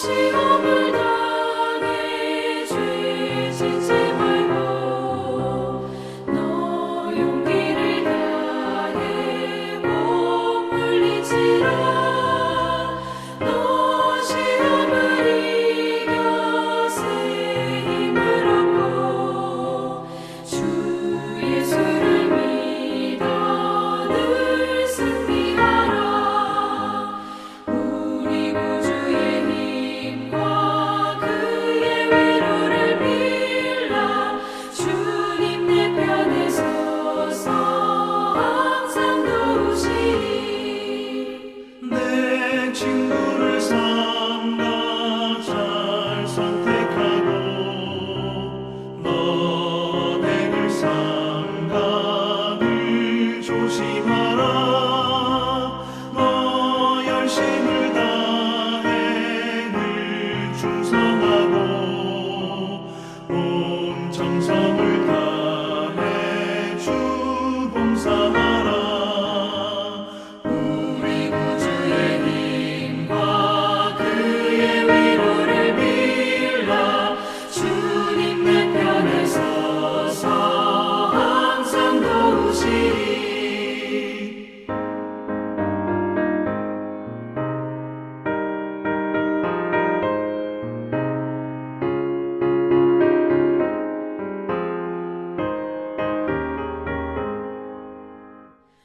시험을 당해 죄 짓지 말고 너 용기를 다해 못 물리치라. 너 시험을 이겨 새 힘을 얻고 주 예수를 믿어 늘 승리하라. 우리 구주의 힘과 그의 위로를 빌라. 주님 내 편에 서서 항상 도우시리. 내 친구를 삼가 잘 선택하고 너네를 삼가 늘 조심하라. 너 열심을 다해 늘 충성하고 온 정성을 다해 주 봉사하라. 우리 구주의 힘과 그의 위로를 빌라. 주님 내 편에 서서 항상 도우시리.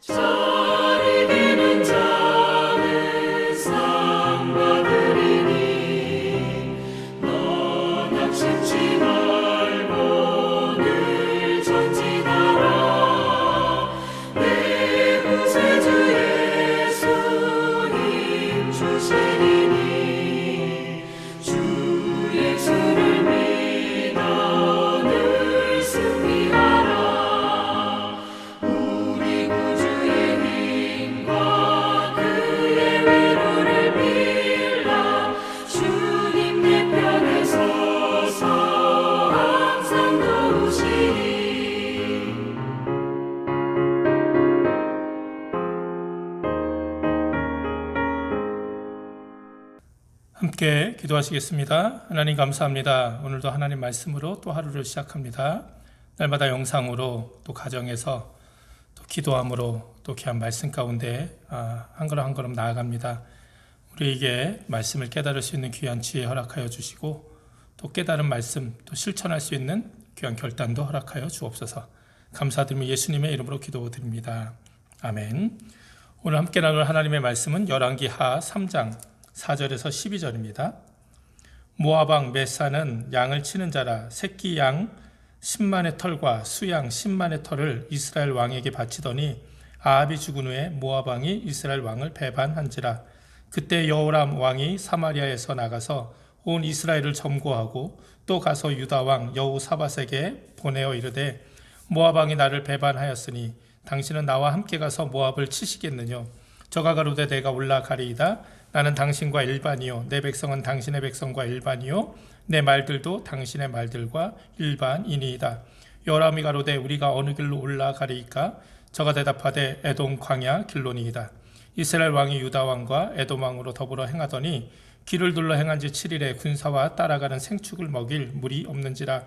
잘 이기는 자는 상 받으리니 너 낙심치 말고 늘 전진하라. 내 구세주 예수 힘 주시리니 주 예수를 믿어 늘 승리하라. 우리 구주의 힘과 그의 위로를 빌라. 주님 내 편에 서서 항상 도우시리. 함께 기도하시겠습니다. 하나님 감사합니다. 오늘도 하나님 말씀으로 또 하루를 시작합니다. 날마다 영상으로 또 가정에서 또 기도함으로 또 귀한 말씀 가운데 한 걸음 한 걸음 나아갑니다. 우리에게 말씀을 깨달을 수 있는 귀한 지혜 허락하여 주시고 또 깨달은 말씀 또 실천할 수 있는 귀한 결단도 허락하여 주옵소서. 감사드리며 예수님의 이름으로 기도드립니다. 아멘. 오늘 함께 나눌 하나님의 말씀은 열왕기하 3장 4절에서 12절입니다. 모압 왕 메사는 양을 치는 자라 새끼 양 10만의 털과 수양 10만의 털을 이스라엘 왕에게 바치더니 아합이 죽은 후에 모압 왕이 이스라엘 왕을 배반한지라. 그때 여호람 왕이 사마리아에서 나가서 온 이스라엘을 점거하고 또 가서 유다 왕 여호사밧에게 보내어 이르되 모압 왕이 나를 배반하였으니 당신은 나와 함께 가서 모압을 치시겠느냐. 저가 가로되 내가 올라가리이다. 나는 당신과 일반이요 내 백성은 당신의 백성과 일반이요 내 말들도 당신의 말들과 일반이니이다. 여호람이 가로되 우리가 어느 길로 올라가리이까. 저가 대답하되 에돔 광야 길로니이다. 이스라엘 왕이 유다 왕과 에돔 왕으로 더불어 행하더니 길을 둘러 행한 지 7일에 군사와 따라가는 생축을 먹일 물이 없는지라.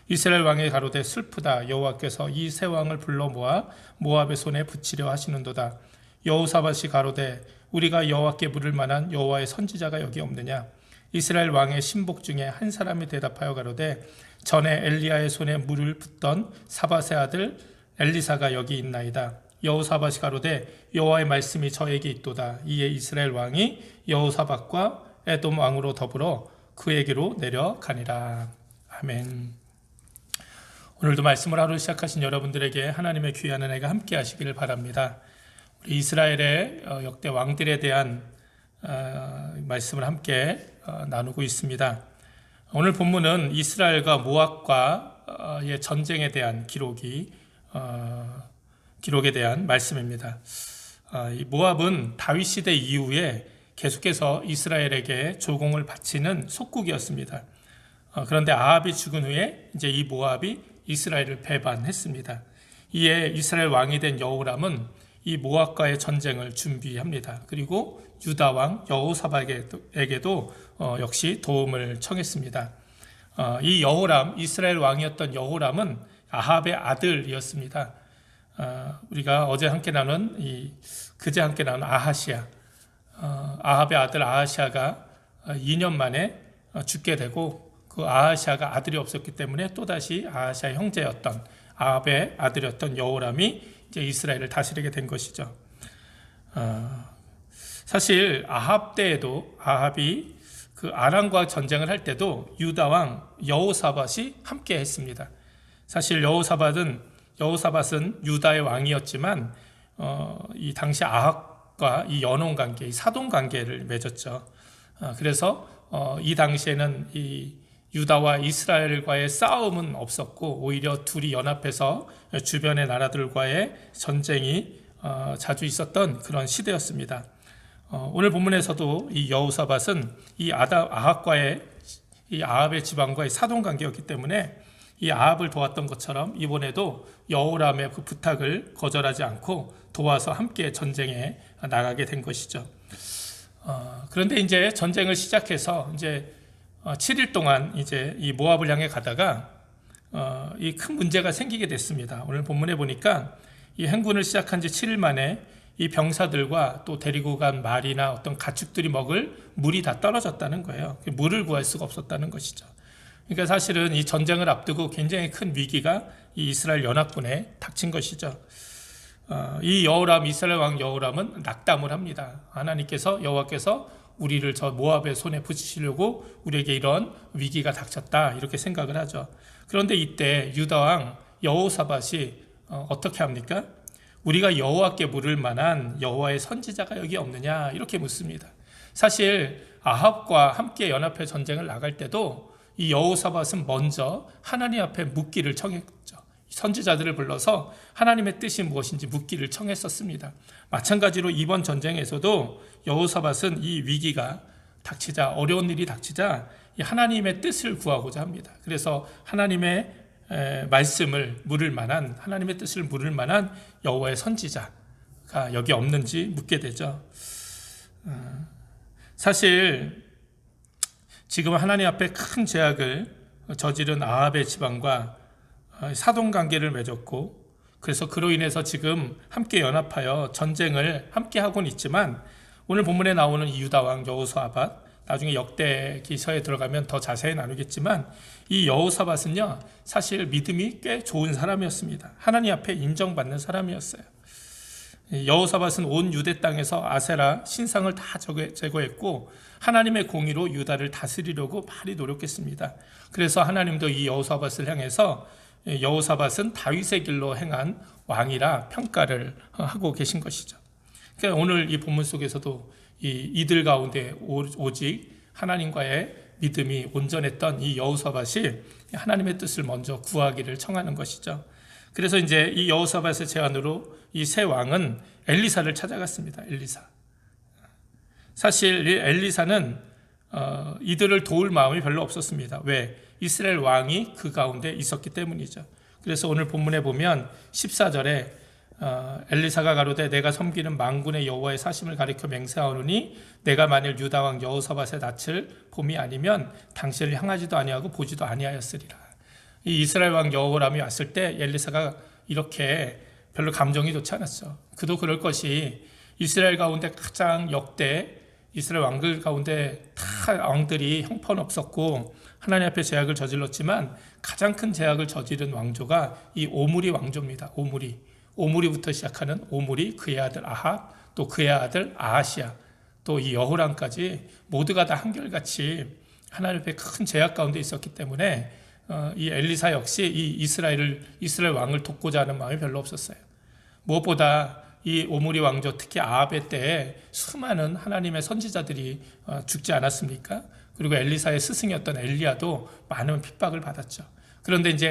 이스라엘 왕이 가로되 슬프다. 여호와께서 이 세 왕을 불러 모아 모압의 손에 붙이려 하시는도다. 여호사밧이 가로되 우리가 여호와께 물을 만한 여호와의 선지자가 여기 없느냐. 이스라엘 왕의 신복 중에 한 사람이 대답하여 가로되 전에 엘리야의 손에 물을 붓던 사밧의 아들 엘리사가 여기 있나이다. 여호사밧이 가로되 여호와의 말씀이 저에게 있도다. 이에 이스라엘 왕이 여호사밧과 에돔 왕으로 더불어 그에게로 내려가니라. 아멘. 오늘도 말씀을 하루 시작하신 여러분들에게 하나님의 귀한 은혜가 함께 하시기를 바랍니다. 우리 이스라엘의 역대 왕들에 대한 말씀을 함께 나누고 있습니다. 오늘 본문은 이스라엘과 모압과의 전쟁에 대한 기록에 대한 말씀입니다. 이 모압은 다윗 시대 이후에 계속해서 이스라엘에게 조공을 바치는 속국이었습니다. 그런데 아합이 죽은 후에 이제 이 모압이 이스라엘을 배반했습니다. 이에 이스라엘 왕이 된 여호람은 이 모압과의 전쟁을 준비합니다. 그리고 유다 왕 여호사밧에게도 역시 도움을 청했습니다. 이 여호람, 이스라엘 왕이었던 여호람은 아합의 아들이었습니다. 우리가 어제 함께 나눈 그제 함께 나눈 아하시아, 아합의 아들 아하시아가 2년 만에 죽게 되고 그 아하시아가 아들이 없었기 때문에 또다시 아하시아 형제였던 아합의 아들이었던 여호람이 이제 이스라엘을 다스리게 된 것이죠. 사실 아합 때에도 아합이 그 아람과 전쟁을 할 때도 유다 왕 여호사밧이 함께 했습니다. 사실 여호사밧은 유다의 왕이었지만 이 당시 아합과 이 연혼 관계, 이 사돈 관계를 맺었죠. 그래서 이 당시에는 이 유다와 이스라엘과의 싸움은 없었고 오히려 둘이 연합해서 주변의 나라들과의 전쟁이 자주 있었던 그런 시대였습니다. 오늘 본문에서도 이 여호사밧은 이 아합과의 이 아합의 지방과의 사돈 관계였기 때문에 이 아합을 도왔던 것처럼 이번에도 여호람의 그 부탁을 거절하지 않고 도와서 함께 전쟁에 나가게 된 것이죠. 그런데 이제 전쟁을 시작해서 이제 7일 동안 이제 이 모압을 향해 가다가 이 큰 문제가 생기게 됐습니다. 오늘 본문에 보니까 이 행군을 시작한 지 7일 만에 이 병사들과 또 데리고 간 말이나 어떤 가축들이 먹을 물이 다 떨어졌다는 거예요. 물을 구할 수가 없었다는 것이죠. 그러니까 사실은 이 전쟁을 앞두고 굉장히 큰 위기가 이 이스라엘 연합군에 닥친 것이죠. 이 이스라엘 왕 여호람은 낙담을 합니다. 여호와께서 우리를 저 모압의 손에 붙이시려고 우리에게 이런 위기가 닥쳤다 이렇게 생각을 하죠. 그런데 이때 유다 왕 여호사밧이 어떻게 합니까? 우리가 여호와께 물을 만한 여호와의 선지자가 여기 없느냐 이렇게 묻습니다. 사실 아합과 함께 연합해 전쟁을 나갈 때도 이 여호사밧은 먼저 하나님 앞에 묻기를 청했죠. 선지자들을 불러서 하나님의 뜻이 무엇인지 묻기를 청했었습니다. 마찬가지로 이번 전쟁에서도 여호사밧은 이 위기가 닥치자, 어려운 일이 닥치자 하나님의 뜻을 구하고자 합니다. 그래서 하나님의 말씀을 물을 만한, 하나님의 뜻을 물을 만한 여호와의 선지자가 여기 없는지 묻게 되죠. 사실 지금 하나님 앞에 큰 죄악을 저지른 아합의 지방과 사돈 관계를 맺었고, 그래서 그로 인해서 지금 함께 연합하여 전쟁을 함께 하고는 있지만, 오늘 본문에 나오는 이 유다 왕 여호사밧, 나중에 역대기서에 들어가면 더 자세히 나누겠지만, 이 여호사밧은요 사실 믿음이 꽤 좋은 사람이었습니다. 하나님 앞에 인정받는 사람이었어요. 여호사밧은 온 유대 땅에서 아세라 신상을 다 제거했고 하나님의 공의로 유다를 다스리려고 많이 노력했습니다. 그래서 하나님도 이 여호사밧을 향해서 여호사밧은 다윗의 길로 행한 왕이라 평가를 하고 계신 것이죠. 그러니까 오늘 이 본문 속에서도 이들 가운데 오직 하나님과의 믿음이 온전했던 이 여호사밧이 하나님의 뜻을 먼저 구하기를 청하는 것이죠. 그래서 이제 이 여호사밧의 제안으로 이 새 왕은 엘리사를 찾아갔습니다. 엘리사. 사실 엘리사는 이들을 도울 마음이 별로 없었습니다. 왜? 이스라엘 왕이 그 가운데 있었기 때문이죠. 그래서 오늘 본문에 보면 14절에 엘리사가 가로되 내가 섬기는 만군의 여호와의 사심을 가리켜 맹세하오니 내가 만일 유다 왕 여호사밧의 낯을 봄이 아니면 당신을 향하지도 아니하고 보지도 아니하였으리라. 이 이스라엘 왕 여호람이 왔을 때 엘리사가 이렇게 별로 감정이 좋지 않았죠. 그도 그럴 것이 이스라엘 가운데 가장 역대 이스라엘 왕들 가운데 다 왕들이 형편없었고 하나님 앞에 죄악을 저질렀지만 가장 큰 죄악을 저지른 왕조가 이 오므리 왕조입니다. 오므리부터 시작하는 오므리, 그의 아들 아합, 또 그의 아들 아하시아, 또 이 여호람까지 모두가 다 한결같이 하나님 앞에 큰 죄악 가운데 있었기 때문에 이 엘리사 역시 이 이스라엘 왕을 돕고자 하는 마음이 별로 없었어요. 무엇보다 이 오므리 왕조, 특히 아합의 때에 수많은 하나님의 선지자들이 죽지 않았습니까? 그리고 엘리사의 스승이었던 엘리야도 많은 핍박을 받았죠. 그런데 이제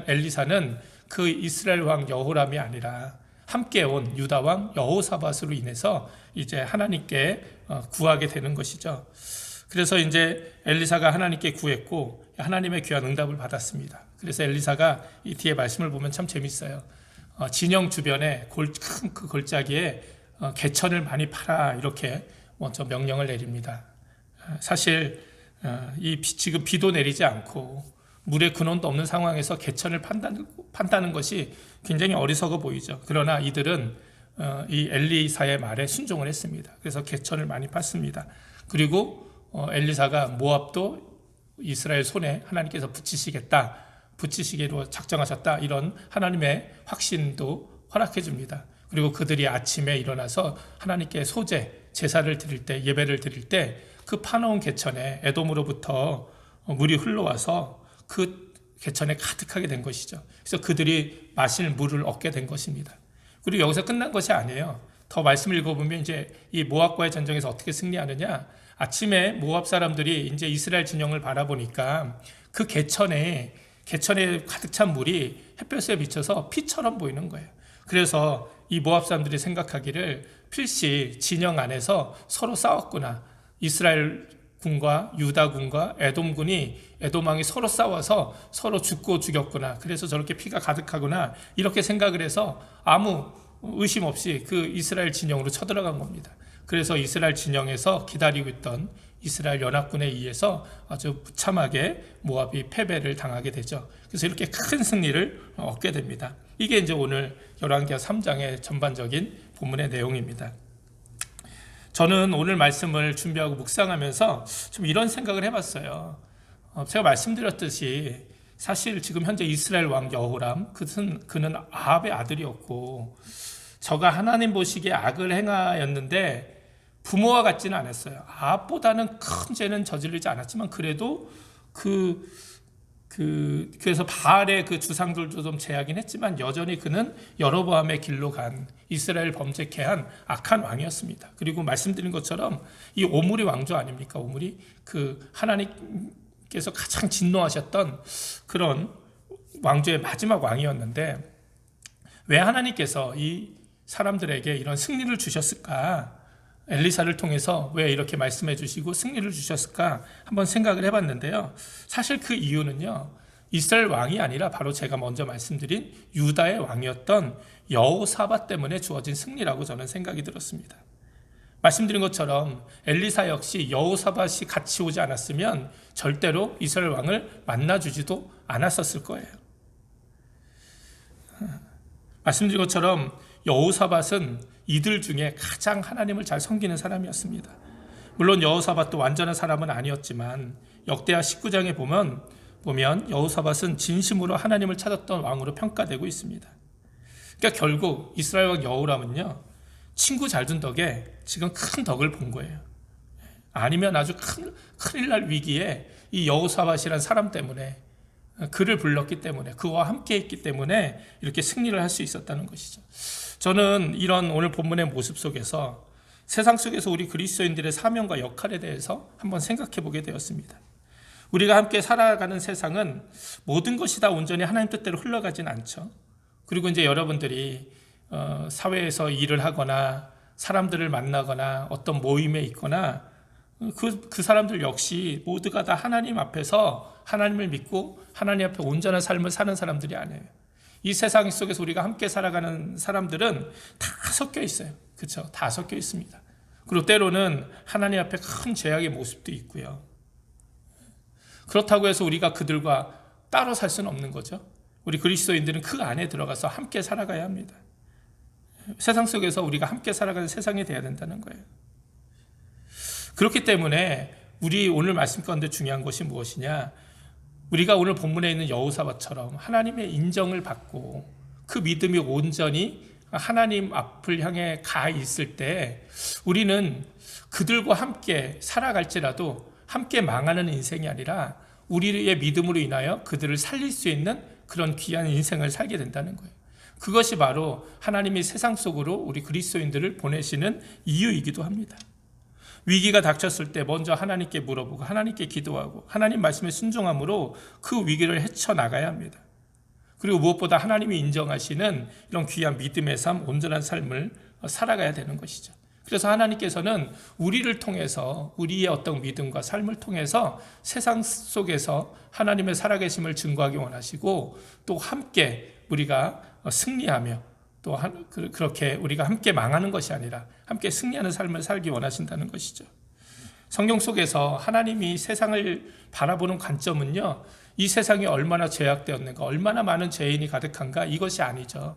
엘리사는 그 이스라엘 왕 여호람이 아니라 함께 온 유다 왕 여호사밧으로 인해서 이제 하나님께 구하게 되는 것이죠. 그래서 이제 엘리사가 하나님께 구했고 하나님의 귀한 응답을 받았습니다. 그래서 엘리사가 이 뒤에 말씀을 보면 참 재밌어요. 진영 주변에 큰 그 골짜기에 개천을 많이 파라 이렇게 먼저 명령을 내립니다. 사실 지금 비도 내리지 않고 물의 근원도 없는 상황에서 개천을 판다는 것이 굉장히 어리석어 보이죠. 그러나 이들은 이 엘리사의 말에 순종을 했습니다. 그래서 개천을 많이 팠습니다. 그리고 엘리사가 모압도 이스라엘 손에 하나님께서 붙이시기로 작정하셨다, 이런 하나님의 확신도 허락해 줍니다. 그리고 그들이 아침에 일어나서 하나님께 제사를 드릴 때, 예배를 드릴 때 그 파놓은 개천에 에돔으로부터 물이 흘러와서 그 개천에 가득하게 된 것이죠. 그래서 그들이 마실 물을 얻게 된 것입니다. 그리고 여기서 끝난 것이 아니에요. 더 말씀을 읽어보면 이제 이 모압과의 전쟁에서 어떻게 승리하느냐, 아침에 모압 사람들이 이제 이스라엘 진영을 바라보니까 그 개천에 가득 찬 물이 햇볕에 비쳐서 피처럼 보이는 거예요. 그래서 이 모압 사람들이 생각하기를 필시 진영 안에서 서로 싸웠구나. 이스라엘 군과 유다 군과 에돔 왕이 서로 싸워서 서로 죽고 죽였구나. 그래서 저렇게 피가 가득하구나. 이렇게 생각을 해서 아무 의심 없이 그 이스라엘 진영으로 쳐들어간 겁니다. 그래서 이스라엘 진영에서 기다리고 있던 이스라엘 연합군에 의해서 아주 무참하게 모압이 패배를 당하게 되죠. 그래서 이렇게 큰 승리를 얻게 됩니다. 이게 이제 오늘 열왕기하 3장의 전반적인 본문의 내용입니다. 저는 오늘 말씀을 준비하고 묵상하면서 좀 이런 생각을 해봤어요. 제가 말씀드렸듯이 사실 지금 현재 이스라엘 왕 여호람, 그는 아합의 아들이었고 저가 하나님 보시기에 악을 행하였는데 부모와 같지는 않았어요. 아합보다는 큰 죄는 저지르지 않았지만 그래도 그래서 바알의 그 주상들도 좀 제하긴 했지만 여전히 그는 여로보암의 길로 간 이스라엘 범죄케 한 악한 왕이었습니다. 그리고 말씀드린 것처럼 이 오므리 왕조 아닙니까? 오므리 그 하나님께서 가장 진노하셨던 그런 왕조의 마지막 왕이었는데 왜 하나님께서 이 사람들에게 이런 승리를 주셨을까? 엘리사를 통해서 왜 이렇게 말씀해 주시고 승리를 주셨을까 한번 생각을 해봤는데요. 사실 그 이유는요, 이스라엘 왕이 아니라 바로 제가 먼저 말씀드린 유다의 왕이었던 여호사밧 때문에 주어진 승리라고 저는 생각이 들었습니다. 말씀드린 것처럼 엘리사 역시 여호사밧이 같이 오지 않았으면 절대로 이스라엘 왕을 만나주지도 않았었을 거예요. 말씀드린 것처럼 여호사밧은 이들 중에 가장 하나님을 잘 섬기는 사람이었습니다. 물론 여호사밧도 완전한 사람은 아니었지만 역대하 19장에 보면 여호사밧은 진심으로 하나님을 찾았던 왕으로 평가되고 있습니다. 그러니까 결국 이스라엘 왕 여호람은요, 친구 잘 둔 덕에 지금 큰 덕을 본 거예요. 아니면 아주 큰일 날 위기에 이 여호사밧이라는 사람 때문에, 그를 불렀기 때문에, 그와 함께 했기 때문에 이렇게 승리를 할 수 있었다는 것이죠. 저는 이런 오늘 본문의 모습 속에서 세상 속에서 우리 그리스도인들의 사명과 역할에 대해서 한번 생각해 보게 되었습니다. 우리가 함께 살아가는 세상은 모든 것이 다 온전히 하나님 뜻대로 흘러가진 않죠. 그리고 이제 여러분들이 사회에서 일을 하거나 사람들을 만나거나 어떤 모임에 있거나 그 사람들 역시 모두가 다 하나님 앞에서 하나님을 믿고 하나님 앞에 온전한 삶을 사는 사람들이 아니에요. 이 세상 속에서 우리가 함께 살아가는 사람들은 다 섞여 있어요. 그렇죠? 다 섞여 있습니다. 그리고 때로는 하나님 앞에 큰 죄악의 모습도 있고요. 그렇다고 해서 우리가 그들과 따로 살 수는 없는 거죠. 우리 그리스도인들은 그 안에 들어가서 함께 살아가야 합니다. 세상 속에서 우리가 함께 살아가는 세상이 돼야 된다는 거예요. 그렇기 때문에 우리 오늘 말씀 가운데 중요한 것이 무엇이냐? 우리가 오늘 본문에 있는 여호사밧처럼 하나님의 인정을 받고 그 믿음이 온전히 하나님 앞을 향해 가 있을 때 우리는 그들과 함께 살아갈지라도 함께 망하는 인생이 아니라 우리의 믿음으로 인하여 그들을 살릴 수 있는 그런 귀한 인생을 살게 된다는 거예요. 그것이 바로 하나님이 세상 속으로 우리 그리스도인들을 보내시는 이유이기도 합니다. 위기가 닥쳤을 때 먼저 하나님께 물어보고 하나님께 기도하고 하나님 말씀에 순종함으로 그 위기를 헤쳐나가야 합니다. 그리고 무엇보다 하나님이 인정하시는 이런 귀한 믿음의 삶, 온전한 삶을 살아가야 되는 것이죠. 그래서 하나님께서는 우리를 통해서 우리의 어떤 믿음과 삶을 통해서 세상 속에서 하나님의 살아계심을 증거하기 원하시고 또 함께 우리가 승리하며 또 그렇게 우리가 함께 망하는 것이 아니라 함께 승리하는 삶을 살기 원하신다는 것이죠. 성경 속에서 하나님이 세상을 바라보는 관점은요, 이 세상이 얼마나 죄악되었는가, 얼마나 많은 죄인이 가득한가, 이것이 아니죠.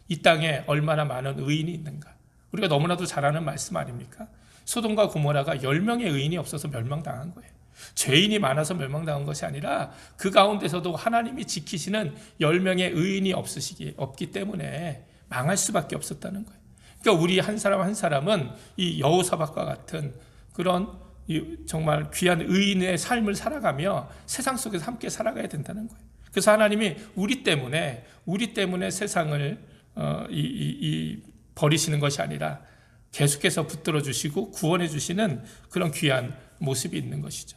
이 땅에 얼마나 많은 의인이 있는가. 우리가 너무나도 잘 아는 말씀 아닙니까? 소돔과 고모라가 10명의 의인이 없어서 멸망당한 거예요. 죄인이 많아서 멸망당한 것이 아니라 그 가운데서도 하나님이 지키시는 10명의 의인이 없기 때문에 망할 수밖에 없었다는 거예요. 그러니까 우리 한 사람 한 사람은 이 여호사밧과 같은 그런 정말 귀한 의인의 삶을 살아가며 세상 속에서 함께 살아가야 된다는 거예요. 그래서 하나님이 우리 때문에 세상을 버리시는 것이 아니라 계속해서 붙들어 주시고 구원해 주시는 그런 귀한 모습이 있는 것이죠.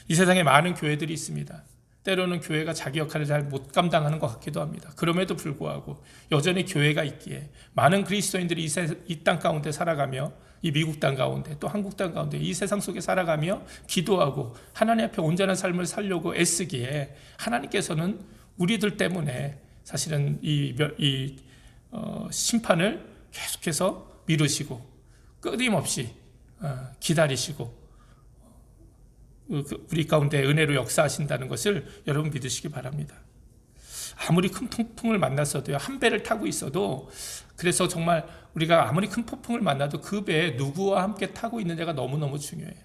이 세상에 많은 교회들이 있습니다. 때로는 교회가 자기 역할을 잘 못 감당하는 것 같기도 합니다. 그럼에도 불구하고 여전히 교회가 있기에 많은 그리스도인들이 이 땅 가운데 살아가며, 이 미국 땅 가운데 또 한국 땅 가운데 이 세상 속에 살아가며 기도하고 하나님 앞에 온전한 삶을 살려고 애쓰기에 하나님께서는 우리들 때문에 사실은 이 심판을 계속해서 미루시고 끊임없이 기다리시고 우리 가운데 은혜로 역사하신다는 것을 여러분 믿으시기 바랍니다. 아무리 큰 폭풍을 만났어도요, 한 배를 타고 있어도, 그래서 정말 우리가 아무리 큰 폭풍을 만나도 그 배에 누구와 함께 타고 있느냐가 너무너무 중요해요.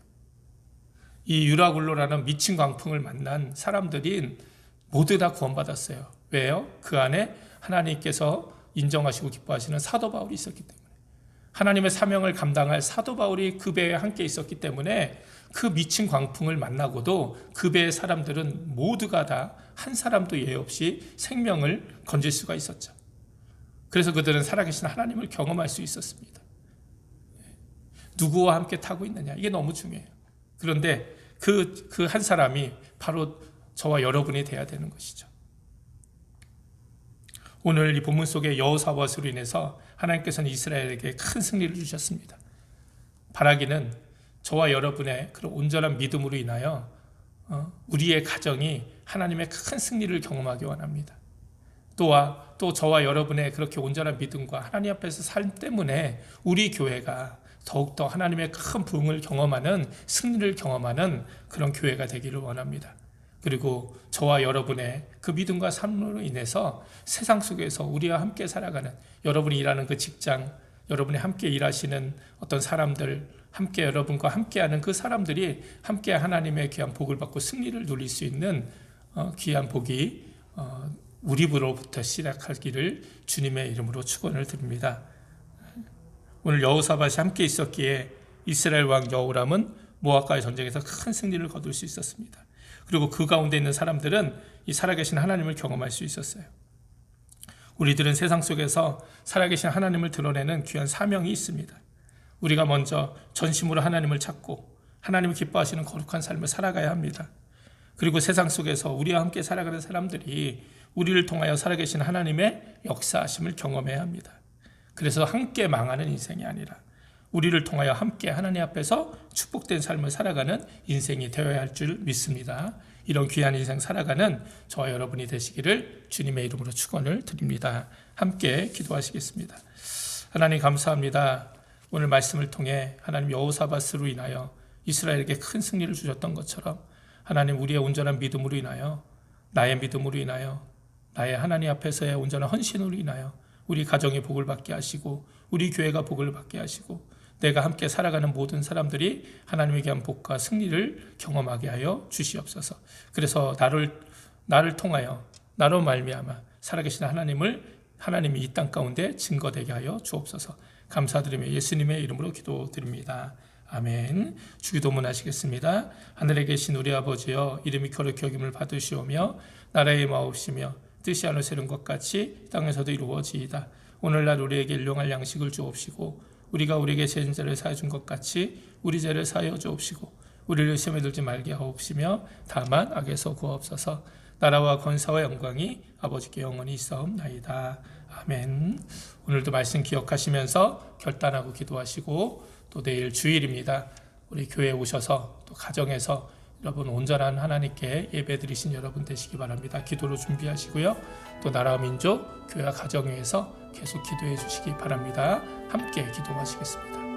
이 유라굴로라는 미친 광풍을 만난 사람들이 모두 다 구원받았어요. 왜요? 그 안에 하나님께서 인정하시고 기뻐하시는 사도 바울이 있었기 때문에, 하나님의 사명을 감당할 사도 바울이 그 배에 함께 있었기 때문에 그 미친 광풍을 만나고도 그 배의 사람들은 모두가 다 한 사람도 예외 없이 생명을 건질 수가 있었죠. 그래서 그들은 살아계신 하나님을 경험할 수 있었습니다. 누구와 함께 타고 있느냐, 이게 너무 중요해요. 그런데 그 한 사람이 바로 저와 여러분이 돼야 되는 것이죠. 오늘 이 본문 속의 여호사밧으로 인해서 하나님께서는 이스라엘에게 큰 승리를 주셨습니다. 바라기는 저와 여러분의 그런 온전한 믿음으로 인하여 우리의 가정이 하나님의 큰 승리를 경험하기 원합니다. 또 저와 여러분의 그렇게 온전한 믿음과 하나님 앞에서 삶 때문에 우리 교회가 더욱더 하나님의 큰 부흥을 경험하는, 승리를 경험하는 그런 교회가 되기를 원합니다. 그리고 저와 여러분의 그 믿음과 삶으로 인해서 세상 속에서 우리와 함께 살아가는, 여러분이 일하는 그 직장, 여러분이 함께 일하시는 어떤 사람들, 함께 여러분과 함께하는 그 사람들이 함께 하나님의 귀한 복을 받고 승리를 누릴 수 있는 귀한 복이 우리로부터 시작하기를 주님의 이름으로 축원을 드립니다. 오늘 여호사밧이 함께 있었기에 이스라엘 왕 여호람은 모압과의 전쟁에서 큰 승리를 거둘 수 있었습니다. 그리고 그 가운데 있는 사람들은 이 살아계신 하나님을 경험할 수 있었어요. 우리들은 세상 속에서 살아계신 하나님을 드러내는 귀한 사명이 있습니다. 우리가 먼저 전심으로 하나님을 찾고 하나님을 기뻐하시는 거룩한 삶을 살아가야 합니다. 그리고 세상 속에서 우리와 함께 살아가는 사람들이 우리를 통하여 살아계신 하나님의 역사하심을 경험해야 합니다. 그래서 함께 망하는 인생이 아니라 우리를 통하여 함께 하나님 앞에서 축복된 삶을 살아가는 인생이 되어야 할 줄 믿습니다. 이런 귀한 인생 살아가는 저와 여러분이 되시기를 주님의 이름으로 축원을 드립니다. 함께 기도하시겠습니다. 하나님 감사합니다. 오늘 말씀을 통해 하나님 여호사밧으로 인하여 이스라엘에게 큰 승리를 주셨던 것처럼 하나님 우리의 온전한 믿음으로 인하여, 나의 믿음으로 인하여, 나의 하나님 앞에서의 온전한 헌신으로 인하여 우리 가정이 복을 받게 하시고 우리 교회가 복을 받게 하시고 내가 함께 살아가는 모든 사람들이 하나님의 귀한 복과 승리를 경험하게 하여 주시옵소서. 그래서 나를 통하여, 나로 말미암아 살아계신 하나님이 이 땅 가운데 증거되게 하여 주옵소서. 감사드리며 예수님의 이름으로 기도드립니다. 아멘. 주기도문 하시겠습니다. 하늘에 계신 우리 아버지여, 이름이 거룩히 여김을 받으시오며 나라의 마옵시며 뜻이 하늘에서 이룬 것 같이 땅에서도 이루어지이다. 오늘날 우리에게 일용할 양식을 주옵시고 우리가 우리에게 죄진 자를 사하여 준 것 같이 우리 죄를 사하여 주옵시고 우리를 시험에 들지 말게 하옵시며 다만 악에서 구하옵소서. 나라와 권세와 영광이 아버지께 영원히 있사옵나이다. 아멘. 오늘도 말씀 기억하시면서 결단하고 기도하시고, 또 내일 주일입니다. 우리 교회에 오셔서 또 가정에서 여러분 온전한 하나님께 예배드리신 여러분 되시기 바랍니다. 기도로 준비하시고요. 또 나라와 민족, 교회와 가정에서 계속 기도해 주시기 바랍니다. 함께 기도하시겠습니다.